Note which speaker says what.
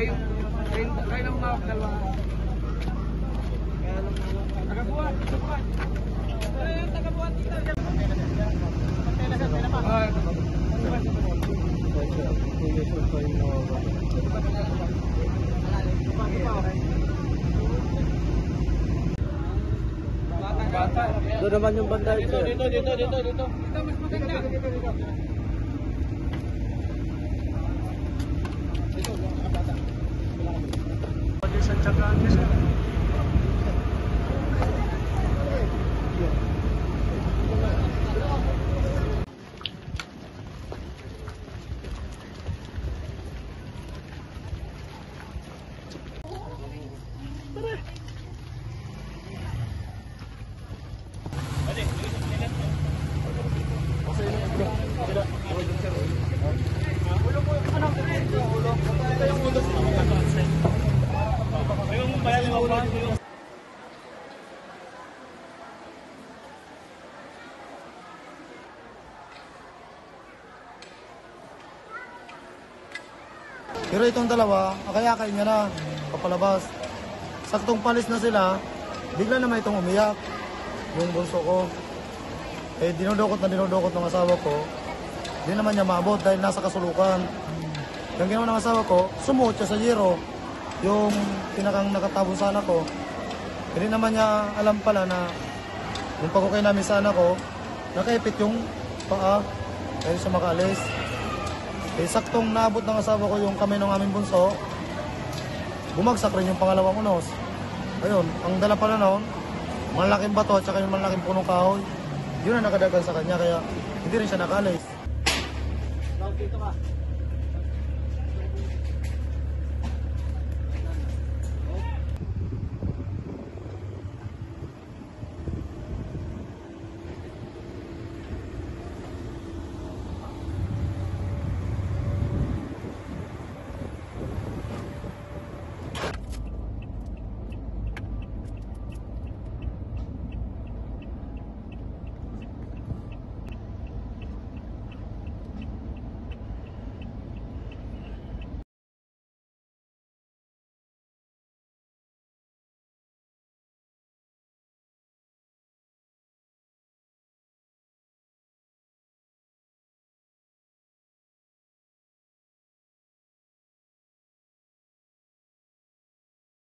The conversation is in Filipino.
Speaker 1: Kayo lang mga dalawa. Tagabuhat, tagabuhat. Tagabuhat dito.
Speaker 2: Doon naman yung banda ito.
Speaker 1: Dito. Dito, mas maganda.
Speaker 2: Sa tsagaan niya.
Speaker 3: Pero itong dalawa, akay-akay niya na papalabas. Saktong palis na sila, bigla naman itong umiyak. Yung bunso ko. Eh, dinudukot ng asawa ko. Di naman niya maabot dahil nasa kasulukan. Yung ginawa ng asawa ko, sumuot siya sa yero. Yung pinakang nakatabon sa anak ko. Hindi naman niya alam pala na yung pagkukay namin sa anak ko, nakaipit yung paa dahil siya makaalis. Eh, saktong naabot ng asawa ko yung kamay ng aming bunso, bumagsak rin yung pangalawang unos. Ayun, ang dala pala noon, malaking bato at saka yung malaking punong kahoy. Yun ang nakadagan sa kanya, kaya hindi rin siya nakalis.
Speaker 2: Dito ka.